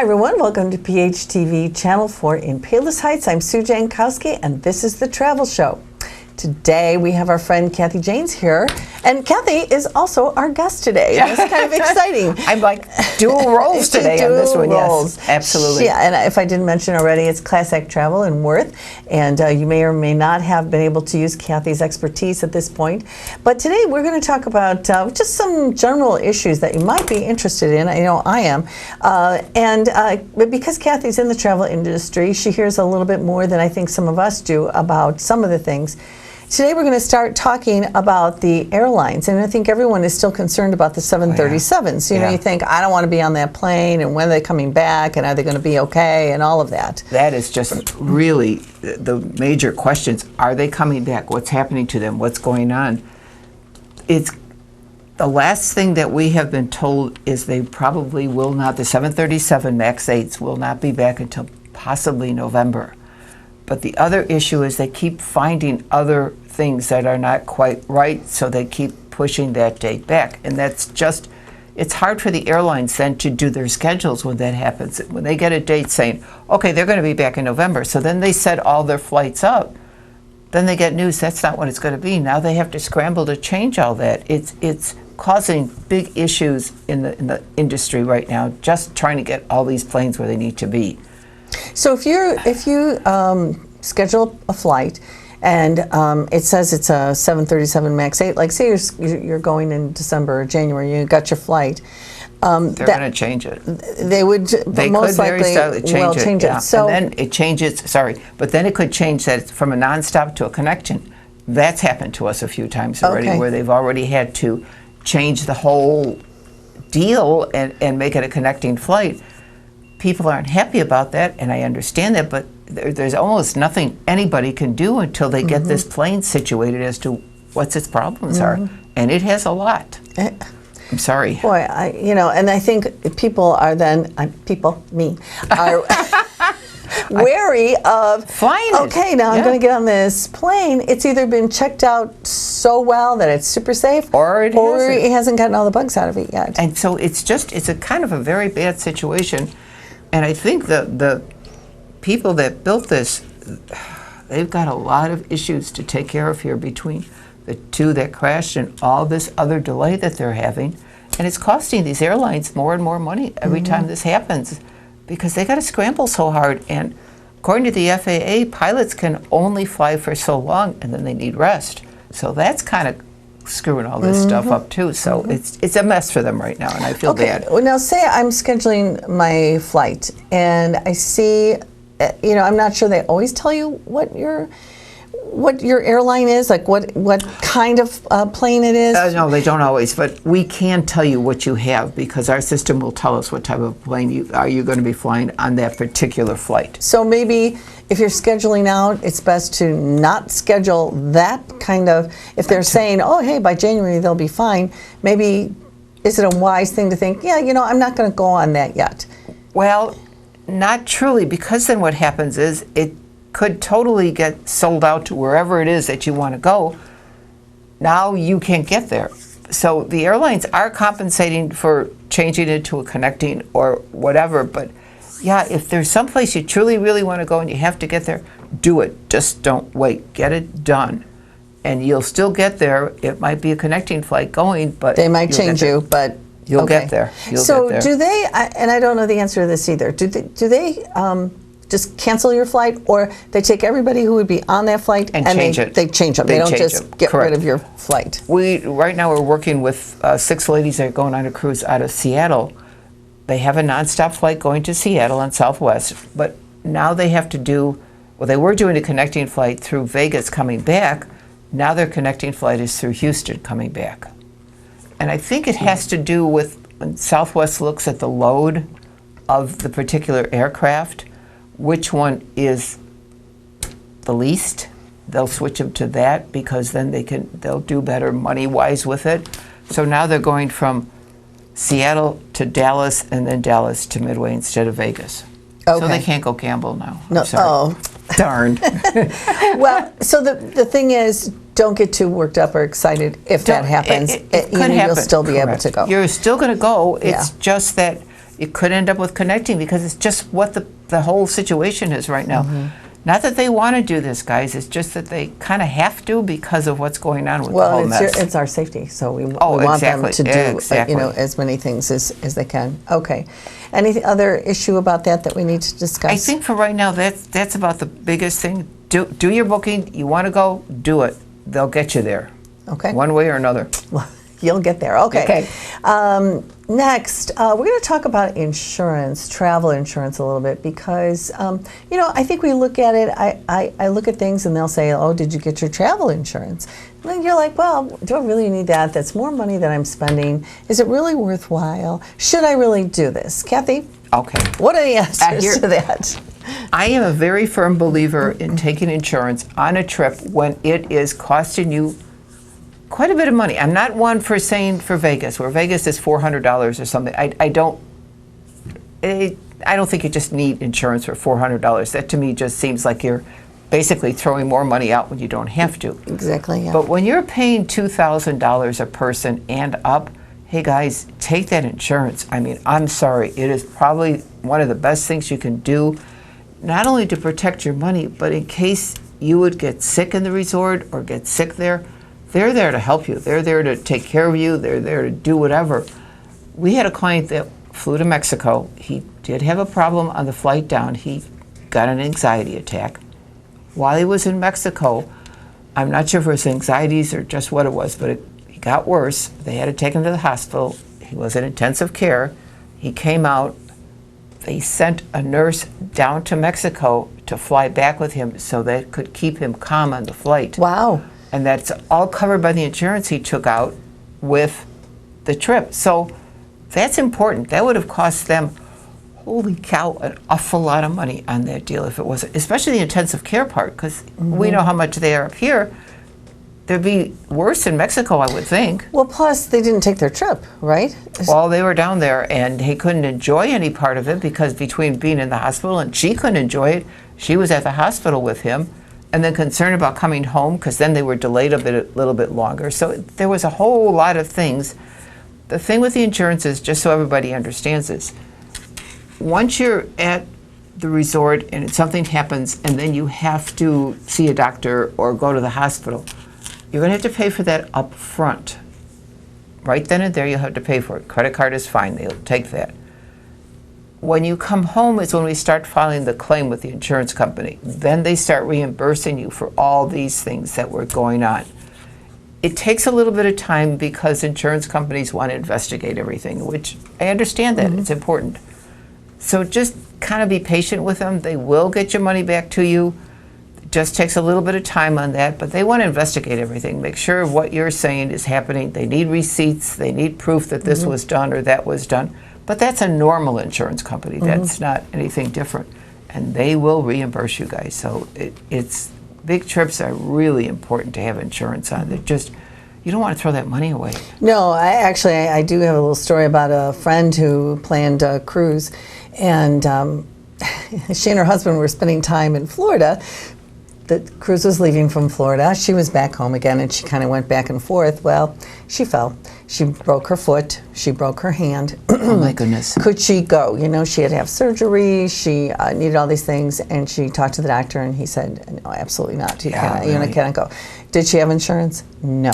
everyone, welcome to PHTV Channel 4 in Palos Heights. I'm Sue Jankowski and this is The Travel Show. Today we have our friend Kathy Janes here, and Kathy is also our guest today. It's kind of exciting. I'm like dual roles today on this one, roles. Yes, absolutely. Yeah, and if I didn't mention already, it's Class Act Travel in Worth, and you may or may not have been able to use Kathy's expertise at this point. But today we're going to talk about just some general issues that you might be interested in. I know I am. But because Kathy's in the travel industry, she hears a little bit more than I think some of us do about some of the things. Today we're going to start talking about the airlines, and I think everyone is still concerned about the 737s. You know, you think, I don't want to be on that plane, and when are they coming back, and are they going to be okay, and all of that. That is just really the major questions. Are they coming back? What's happening to them? What's going on? It's the last thing that we have been told is they probably will not, the 737 MAX 8s will not be back until possibly November. But the other issue is they keep finding other things that are not quite right, so they keep pushing that date back. And that's just, it's hard for the airlines then to do their schedules when that happens. When they get a date saying, okay, they're going to be back in November, so then they set all their flights up. Then they get news that's not what it's going to be. Now they have to scramble to change all that. It's causing big issues in the industry right now, just trying to get all these planes where they need to be. So if you schedule a flight and it says it's a 737 MAX 8, like say you're going in December or January, you got your flight. They're going to change it. They most likely change it. So, and then it changes, but then it could change that from a nonstop to a connection. That's happened to us a few times already, where they've already had to change the whole deal and make it a connecting flight. People aren't happy about that, and I understand that, but there's almost nothing anybody can do until they get this plane situated as to what its problems are, and it has a lot. I'm sorry. Boy, and I think people are then, me, are wary of flying. Okay, now I'm going to get on this plane. It's either been checked out so well that it's super safe, or it hasn't gotten all the bugs out of it yet. And so it's a kind of a very bad situation. And I think the people that built this, they've got a lot of issues to take care of here between the two that crashed and all this other delay that they're having. And it's costing these airlines more and more money every time this happens, because they got to scramble so hard. And according to the FAA, pilots can only fly for so long and then they need rest. So that's kind of screwing all this stuff up too. So it's a mess for them right now, and I feel bad. Well, now say I'm scheduling my flight and I see, I'm not sure they always tell you what your airline is, like what kind of plane it is. No, they don't always, but we can tell you what you have, because our system will tell us what type of plane you going to be flying on that particular flight. So maybe if you're scheduling out, it's best to not schedule that kind of, if they're saying, oh, hey, by January they'll be fine, maybe is it a wise thing to think, I'm not going to go on that yet? Well, not truly, because then what happens is it could totally get sold out to wherever it is that you want to go. Now you can't get there. So the airlines are compensating for changing it to a connecting or whatever, but yeah, if there's someplace you truly, really want to go and you have to get there, do it. Just don't wait. Get it done. And you'll still get there. It might be a connecting flight going, but they might change you, but you'll get there. So do they, and I don't know the answer to this either, do they just cancel your flight, or they take everybody who would be on that flight and change it? They change them. They don't just get rid of your flight. Right now we're working with 6 ladies that are going on a cruise out of Seattle. They have a nonstop flight going to Seattle on Southwest, but now they have to do, they were doing a connecting flight through Vegas coming back. Now their connecting flight is through Houston coming back. And I think it has to do with when Southwest looks at the load of the particular aircraft, which one is the least. They'll switch them to that, because then they'll do better money-wise with it. So now they're going from Seattle to Dallas, and then Dallas to Midway instead of Vegas. So they can't go gamble now. No. Sorry. Darn. Well, so the thing is, don't get too worked up or excited if that happens. It could happen. You'll still be able to go. You're still going to go. It's just that it could end up with connecting because it's just what the whole situation is right now. Not that they want to do this, guys. It's just that they kind of have to because of what's going on with the whole mess. It's our safety, so we want them to do as many things as they can. Okay. Any other issue about that we need to discuss? I think for right now, that's about the biggest thing. Do your booking. You want to go, do it. They'll get you there. Okay. One way or another. You'll get there. Okay. Next, we're going to talk about insurance, travel insurance a little bit because, I think we look at it, I look at things and they'll say, oh, did you get your travel insurance? And then you're like, well, do I really need that? That's more money that I'm spending. Is it really worthwhile? Should I really do this? Kathy? Okay. What are the answers to that? I am a very firm believer in taking insurance on a trip when it is costing you quite a bit of money. I'm not one for saying for Vegas, where Vegas is $400 or something. I don't think you just need insurance for $400. That to me just seems like you're basically throwing more money out when you don't have to. Exactly, yeah. But when you're paying $2,000 a person and up, hey guys, take that insurance. I mean, I'm sorry, it is probably one of the best things you can do, not only to protect your money, but in case you would get sick in the resort or get sick there, they're there to help you. They're there to take care of you. They're there to do whatever. We had a client that flew to Mexico. He did have a problem on the flight down. He got an anxiety attack. While he was in Mexico, I'm not sure if it was anxieties or just what it was, but he got worse. They had to take him to the hospital. He was in intensive care. He came out. They sent a nurse down to Mexico to fly back with him so they could keep him calm on the flight. Wow. And that's all covered by the insurance he took out with the trip. So that's important. That would have cost them, holy cow, an awful lot of money on that deal if it wasn't, especially the intensive care part, because we know how much they are up here. There'd be worse in Mexico, I would think. Well, plus they didn't take their trip, right? Well, they were down there and he couldn't enjoy any part of it because between being in the hospital and she couldn't enjoy it, she was at the hospital with him. And then concerned about coming home because then they were delayed a little bit longer. So there was a whole lot of things. The thing with the insurance is, just so everybody understands this, once you're at the resort and something happens and then you have to see a doctor or go to the hospital, you're going to have to pay for that up front. Right then and there you'll have to pay for it. Credit card is fine. They'll take that. When you come home is when we start filing the claim with the insurance company. Then they start reimbursing you for all these things that were going on. It takes a little bit of time because insurance companies want to investigate everything, which I understand that. It's important. So just kind of be patient with them. They will get your money back to you. It just takes a little bit of time on that, but they want to investigate everything. Make sure what you're saying is happening. They need receipts. They need proof that this was done or that was done. But that's a normal insurance company. That's not anything different. And they will reimburse you guys. So it's big trips are really important to have insurance on. They're just, you don't want to throw that money away. No, I do have a little story about a friend who planned a cruise. And she and her husband were spending time in Florida. The cruise was leaving from Florida. She was back home again, and she kind of went back and forth. Well, she fell. She broke her foot. She broke her hand. Oh, my goodness. Could she go? She had to have surgery. She needed all these things, and she talked to the doctor, and he said, no, absolutely not. You cannot go. Did she have insurance? No.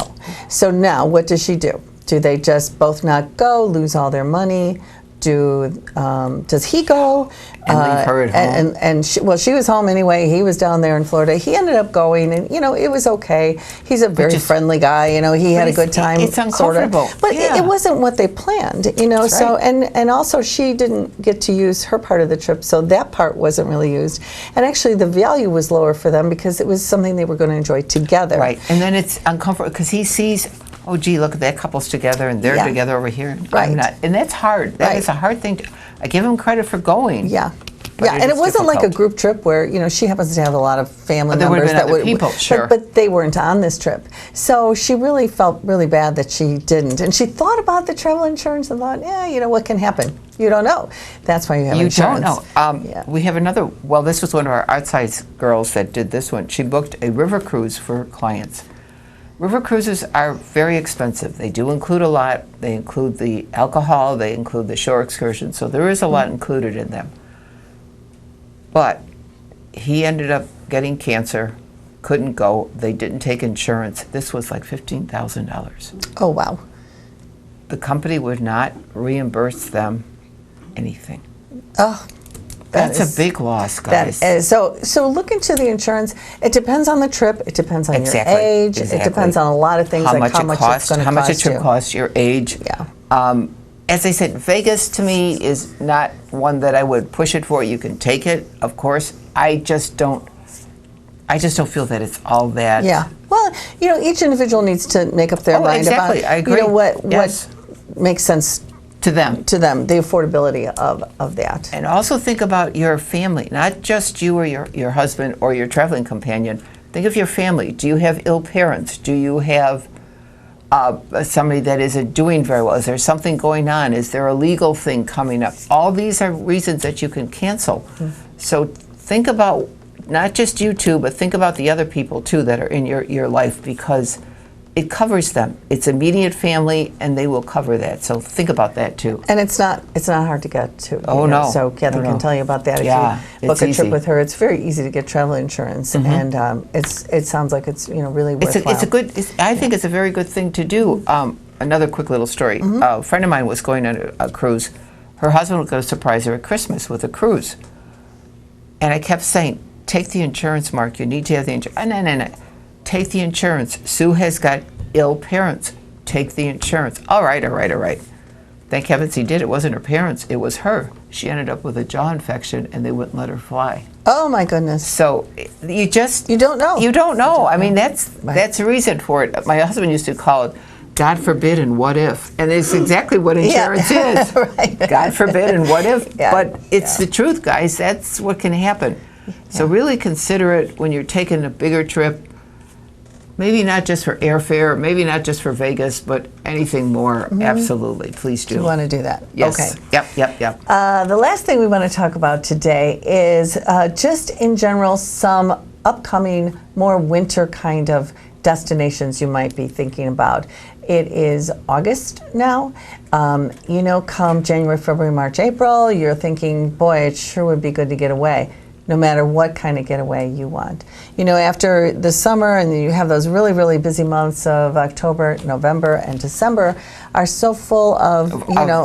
So now, what does she do? Do they just both not go, lose all their money? Does he go? And leave her at home? And she was home anyway. He was down there in Florida. He ended up going, and it was okay. He's a very friendly guy. He had a good time. It's uncomfortable. Sort of. But it wasn't what they planned. That's So right. and also she didn't get to use her part of the trip, so that part wasn't really used. And actually, the value was lower for them because it was something they were going to enjoy together. Right, and then it's uncomfortable because he sees, oh, gee, look at that couple's together and they're together over here. Right. I'm not. And that's hard. That is a hard thing. I give him credit for going. Yeah. But Yeah, and it wasn't like a difficult. group trip where, she happens to have a lot of family There would've members been that other would people, sure. but they weren't on this trip. So she really felt really bad that she didn't. And she thought about the travel insurance and thought, what can happen? You don't know. That's why you have insurance. You don't know. We have another, this was one of our outside girls that did this one. She booked a river cruise for her clients. River cruises are very expensive. They do include a lot. They include the alcohol, they include the shore excursion, so there is a lot included in them. But he ended up getting cancer, couldn't go. They didn't take insurance. This was like $15,000. Oh, wow. The company would not reimburse them anything. Oh, That's a big loss, guys. that is, so look into the insurance. It depends on the trip. It depends on Exactly, your age. It exactly. depends on a lot of things, How like much how it much costs, it's going to how much a cost trip you. costs, your age. Yeah. As I said, Vegas to me is not one that I would push it for. You can take it, of course. I just don't feel that it's all that. Yeah. Well, each individual needs to make up their Oh, mind exactly. about I agree. what Yes. makes sense To them. to them, the affordability of that. And also think about your family, not just you or your husband or your traveling companion. Think of your family. Do you have ill parents? Do you have somebody that isn't doing very well? Is there something going on? Is there a legal thing coming up? All these are reasons that you can cancel. So think about not just you two, but think about the other people too that are in your life, because it covers them. It's immediate family, and they will cover that. So think about that too. And it's not hard to get to. Oh, no. So Kathy No, no. can tell you about that. Yeah, If you book it's a easy. trip with her, it's very easy to get travel insurance, and it sounds like it's really worthwhile. I think it's a very good thing to do. Another quick little story. A friend of mine was going on a cruise. Her husband was going to surprise her at Christmas with a cruise. And I kept saying, take the insurance, Mark. You need to have the insurance. No. Take the insurance. Sue has got ill parents. Take the insurance. All right. Thank heavens he did. It wasn't her parents. It was her. She ended up with a jaw infection, and they wouldn't let her fly. Oh my goodness. So you don't know. You don't know. I mean, that's the reason for it. My husband used to call it God forbid and what if, and it's exactly what insurance is. Right. God forbid and what if, Yeah. but it's the truth, guys. That's what can happen. So really consider it when you're taking a bigger trip. Maybe not just for airfare, maybe not just for Vegas, but anything more. Absolutely, please do. You want to do that? Yes. Okay. Yep. The last thing we want to talk about today is just in general some upcoming, more winter kind of destinations you might be thinking about. It is August now. Come January, February, March, April, you're thinking, boy, it sure would be good to get away, no matter what kind of getaway you want. After the summer, and you have those really, really busy months of October, November, and December are so full of,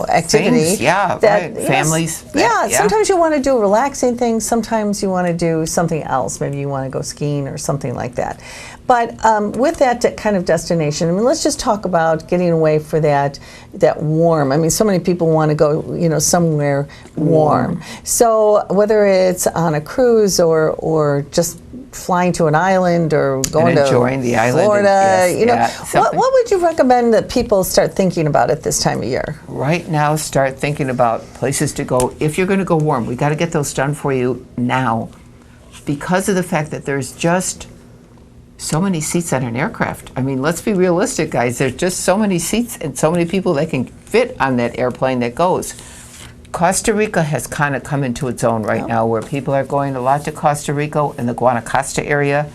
activity. Things, yeah, right. Families. Yeah, sometimes you want to do relaxing things. Sometimes you want to do something else. Maybe you want to go skiing or something like that. But with that kind of destination, let's just talk about getting away for that warm. So many people want to go, somewhere warm. So whether it's on a cruise or just flying to an island or going and enjoying to the island, Florida, what would you recommend that people start thinking about at this time of year? Right now, start thinking about places to go. If you're going to go warm, we got to get those done for you now, because of the fact that there's just so many seats on an aircraft. Let's be realistic, guys. There's just so many seats and so many people that can fit on that airplane that goes. Costa Rica has kind of come into its own right now, where people are going a lot to Costa Rica and the Guanacaste area.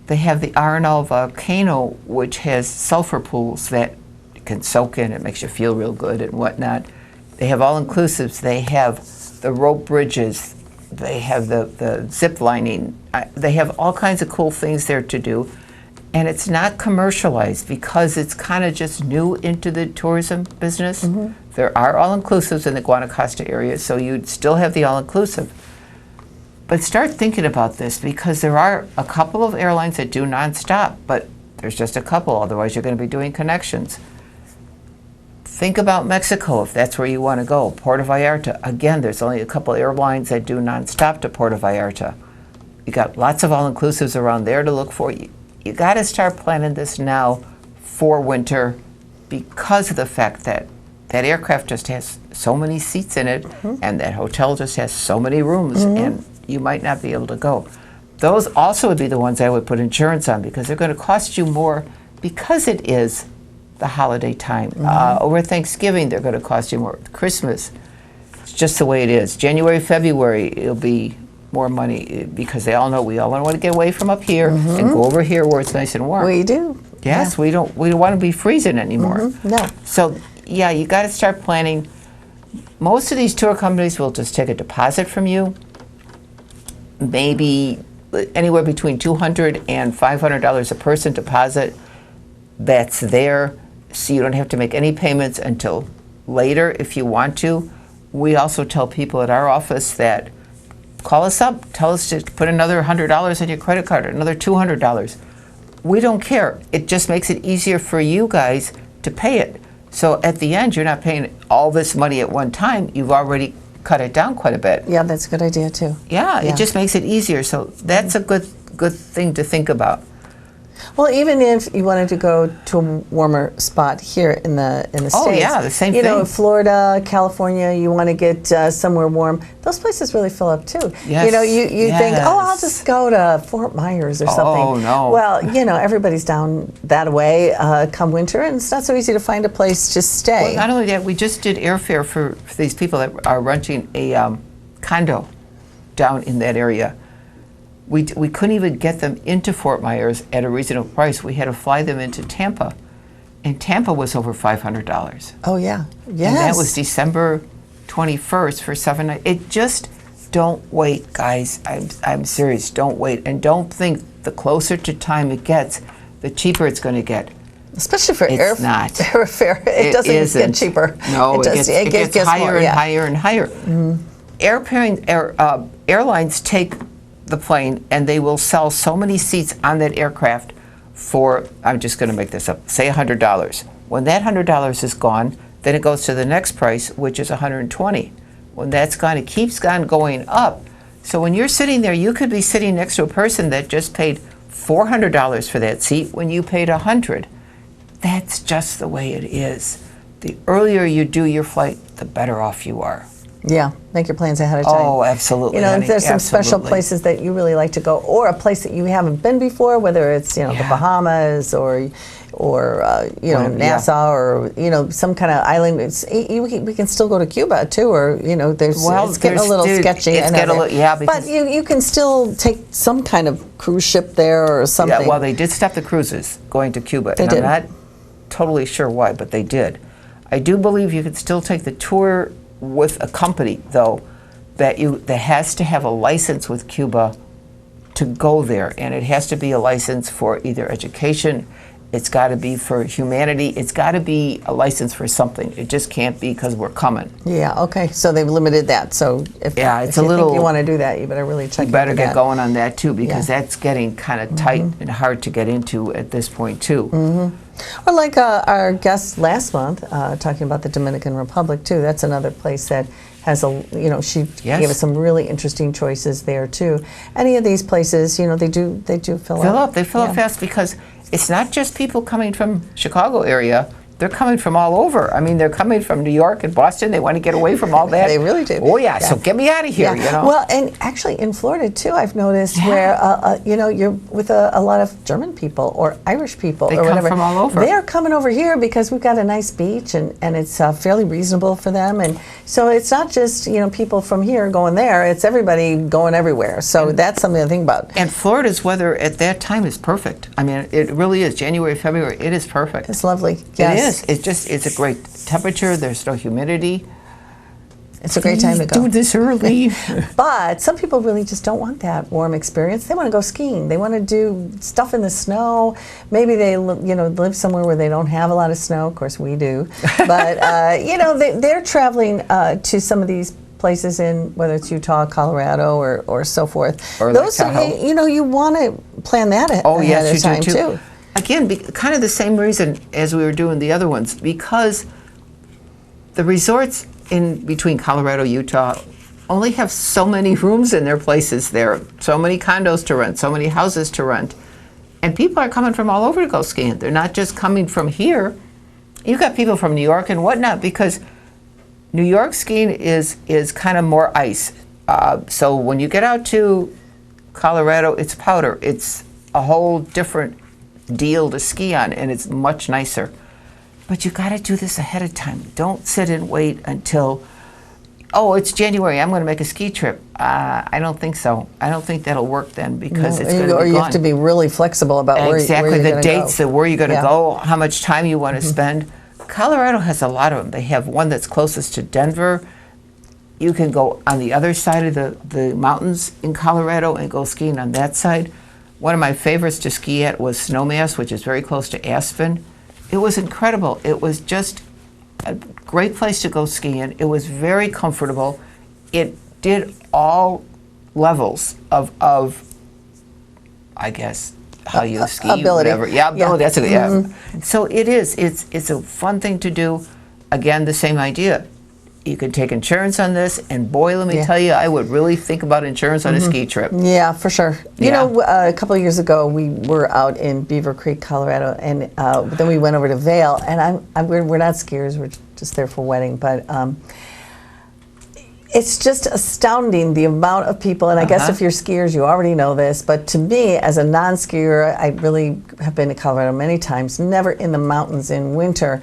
They have the Arenal volcano, which has sulfur pools that you can soak in. It makes you feel real good and whatnot. They have all-inclusives. They have the rope bridges. They have the zip lining. They have all kinds of cool things there to do. And it's not commercialized because it's kind of just new into the tourism business. There are all-inclusives in the Guanacaste area, so you'd still have the all-inclusive. But start thinking about this, because there are a couple of airlines that do nonstop, but there's just a couple, otherwise you're going to be doing connections. Think about Mexico if that's where you want to go. Puerto Vallarta, again, there's only a couple airlines that do nonstop to Puerto Vallarta. You got lots of all-inclusives around there to look for. You got to start planning this now for winter, because of the fact that that aircraft just has so many seats in it, and that hotel just has so many rooms, and you might not be able to go. Those also would be the ones I would put insurance on, because they're going to cost you more, because it is the holiday time. Over Thanksgiving, they're going to cost you more. Christmas, it's just the way it is. January, February, it'll be more money, because we all want to get away from up here and go over here where it's nice and warm. We do. Yes, we don't want to be freezing anymore. No. So yeah, you got to start planning. Most of these tour companies will just take a deposit from you, maybe anywhere between $200 and $500 a person deposit. That's there, so you don't have to make any payments until later if you want to. We also tell people at our office that call us up, tell us to put another $100 on your credit card, or another $200. We don't care. It just makes it easier for you guys to pay it. So at the end, you're not paying all this money at one time. You've already cut it down quite a bit. Yeah, that's a good idea too. Yeah, it just makes it easier. So that's a good thing to think about. Well, even if you wanted to go to a warmer spot here in the States. Oh, yeah, the same You know, thing. Florida, California, you want to get somewhere warm. Those places really fill up too. Yes, You know, you think, oh, I'll yes. just go to Fort Myers or something. Oh, no. Well, you know, everybody's down that way come winter, and it's not so easy to find a place to stay. Well, not only that, we just did airfare for these people that are renting a condo down in that area. We couldn't even get them into Fort Myers at a reasonable price. We had to fly them into Tampa, and Tampa was over $500. Oh, yeah. Yes. And that was December 21st for 7 nights. It just, don't wait, guys. I'm serious. Don't wait. And don't think the closer to time it gets, the cheaper it's going to get. Especially for It's not. airfare. It doesn't isn't. get cheaper. No, it gets higher more, and yeah. higher and higher. Airlines take the plane and they will sell so many seats on that aircraft for, I'm just going to make this up, say $100. When that $100 is gone, then it goes to the next price, which is $120. When that's gone, it keeps on going up. So when you're sitting there, you could be sitting next to a person that just paid $400 for that seat when you paid $100. That's just the way it is. The earlier you do your flight, the better off you are. Yeah, make your plans ahead of time. Oh, absolutely. You know, honey, if there's some special absolutely. places that you really like to go, or a place that you haven't been before, whether it's the Yeah. Bahamas or you know, Well, Nassau or some kind of island. We can still go to Cuba too, or it's getting a little sketchy. It's I know getting a that. little, yeah, but because you can still take some kind of cruise ship there or something. yeah, well, they did stop the cruises going to Cuba, They and did. I'm not totally sure why, but they did. I do believe you could still take the tour with a company, though, that has to have a license with Cuba to go there, and it has to be a license for either education, it's got to be for humanity, it's got to be a license for something. It just can't be because we're coming. Yeah. Okay. So they've limited that. So if you think you want to do that, you better really check. You better into get that. going on that too, because Yeah. that's getting kind of tight and hard to get into at this point too. Or like our guest last month, talking about the Dominican Republic too. That's another place that has she Yes. gave us some really interesting choices there too. Any of these places, they do fill up. They fill up fast because it's not just people coming from Chicago area. They're coming from all over. I mean, they're coming from New York and Boston. They want to get away from all that. They really do. Oh yeah. So get me out of here. Yeah. Well, and actually in Florida too, I've noticed where you're with a lot of German people or Irish people They or come whatever. from all over. They're coming over here because we've got a nice beach and it's fairly reasonable for them. And so it's not just people from here going there. It's everybody going everywhere. So that's something to think about. And Florida's weather at that time is perfect. I mean, it really is. January, February, it is perfect. It's lovely. It Yes. is. It's a great temperature. There's no humidity. It's a great time to go. Do this early. But some people really just don't want that warm experience. They want to go skiing. They want to do stuff in the snow. Maybe they live somewhere where they don't have a lot of snow. Of course, we do. But they're traveling to some of these places in whether it's Utah, Colorado, or so forth. Or those Lake Tahoe. you want to plan that ahead Yes, of time you do too. Again, kind of the same reason as we were doing the other ones, because the resorts in between Colorado, Utah, only have so many rooms in their places there, so many condos to rent, so many houses to rent. And people are coming from all over to go skiing. They're not just coming from here. You've got people from New York and whatnot, because New York skiing is kind of more ice. So when you get out to Colorado, it's powder. It's a whole different deal to ski on, and it's much nicer. But you got to do this ahead of time. Don't sit and wait until oh, it's January, I'm going to make a ski trip. I don't think so. I don't think that'll work then because it's going to be Or you gone. have to be really flexible about where Exactly, you're the gonna dates, go. where you're going to Yeah. go, how much time you want to spend. Colorado has a lot of them. They have one that's closest to Denver. You can go on the other side of the mountains in Colorado and go skiing on that side. One of my favorites to ski at was Snowmass, which is very close to Aspen. It was incredible. It was just a great place to go skiing. It was very comfortable. It did all levels of I guess, how you ski, ability. whatever. Yeah, Yeah. ability, that's a good, yeah. So it is. It's a fun thing to do. Again, the same idea. You can take insurance on this, and boy, let me Yeah. tell you, I would really think about insurance on a ski trip. Yeah, for sure. You Yeah. know, a couple of years ago, we were out in Beaver Creek, Colorado, and then we went over to Vail. And we're not skiers; we're just there for wedding. But it's just astounding the amount of people. And I guess if you're skiers, you already know this. But to me, as a non-skier, I really have been to Colorado many times. Never in the mountains in winter.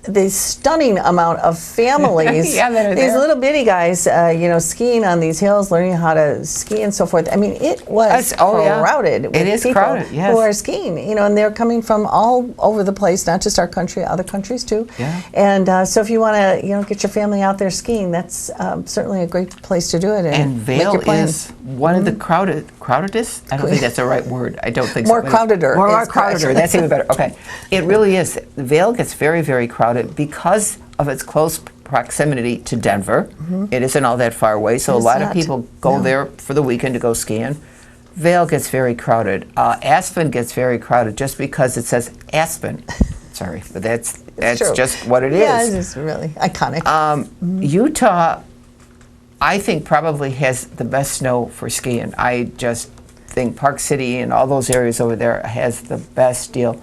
The stunning amount of families, Yeah, that are these there. little bitty guys, skiing on these hills, learning how to ski and so forth. I mean, it was Oh, yeah. crowded with It is people crowded, yes. who are skiing, and they're coming from all over the place, not just our country, other countries too. Yeah. And so if you want to, get your family out there skiing, that's certainly a great place to do it. And make your Vail plans. is one of the crowdedest? I don't think that's the right word. I don't think More so. crowdeder More is correct. crowdeder. That's even better. Okay. It really is. Vail gets very, very crowded because of its close proximity to Denver. It isn't all that far away, so a It's lot of not. people go No. there for the weekend to go skiing. Vail gets very crowded. Aspen gets very crowded just because it says Aspen. Sorry, but that's true. just what it is. Yeah, it's just really iconic. Utah, I think, probably has the best snow for skiing. I just think Park City and all those areas over there has the best deal.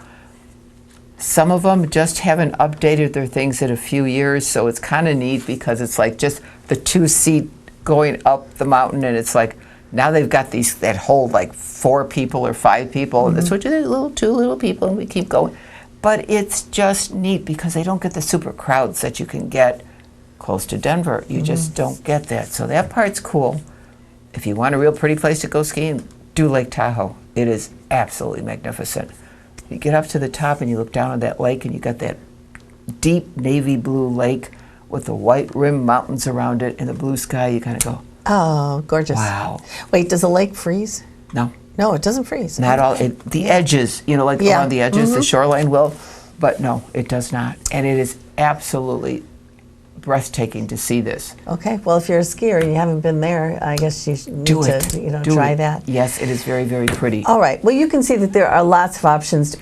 Some of them just haven't updated their things in a few years, so it's kind of neat because it's like just the 2-seat going up the mountain, and it's like now they've got these that hold like 4 people or 5 people, and that's what you do, 2 little people, and we keep going. But it's just neat because they don't get the super crowds that you can get close to Denver. You just don't get that. So that part's cool. If you want a real pretty place to go skiing, do Lake Tahoe. It is absolutely magnificent. You get up to the top and you look down on that lake and you got that deep navy blue lake with the white rim mountains around it and the blue sky. You kind of go, Oh, gorgeous. wow. Wait, does the lake freeze? No, No, it doesn't freeze. not all. The edges, like Yeah. around the edges, the shoreline will, but no, it does not. And it is absolutely breathtaking to see this. Okay, well, if you're a skier and you haven't been there, I guess you need Do to, it. Do try it. that. Yes, it is very, very pretty. All right. Well, you can see that there are lots of options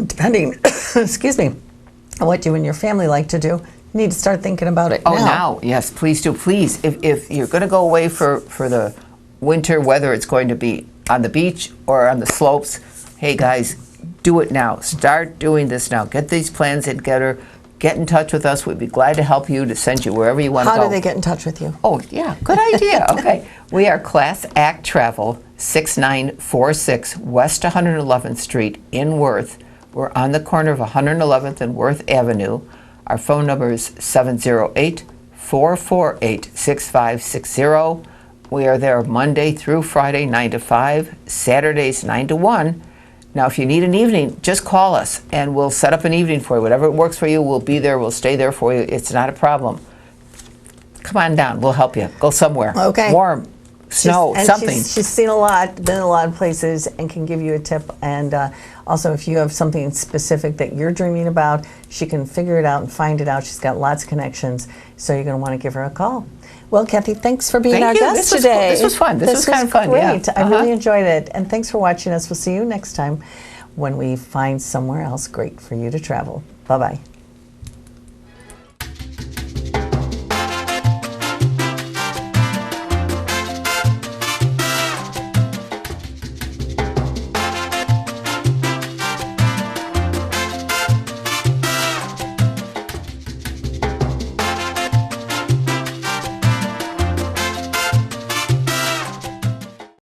depending, excuse me, on what you and your family like to do. You need to start thinking about it Oh, now, yes, please do. Please, if you're going to go away for the winter, whether it's going to be on the beach or on the slopes, hey guys, do it now. Start doing this now. Get these plans together. Get in touch with us. We'd be glad to help you, to send you wherever you want to go. How do they get in touch with you? Oh, yeah, good idea. Okay. We are Class Act Travel, 6946 West 111th Street in Worth. We're on the corner of 111th and Worth Avenue. Our phone number is 708-448-6560. We are there Monday through Friday, 9 to 5, Saturdays, 9 to 1. Now, if you need an evening, just call us and we'll set up an evening for you. Whatever works for you, we'll be there. We'll stay there for you. It's not a problem. Come on down. We'll help you. Go somewhere. Okay. Warm, snow, And something. She's seen a lot, been in a lot of places, and can give you a tip. And also, if you have something specific that you're dreaming about, she can figure it out and find it out. She's got lots of connections, so you're going to want to give her a call. Well, Kathy, thanks for being Thank our you. guest This was today. cool. This was fun. This was kind of fun, yeah. Great. I really enjoyed it. And thanks for watching us. We'll see you next time when we find somewhere else great for you to travel. Bye-bye.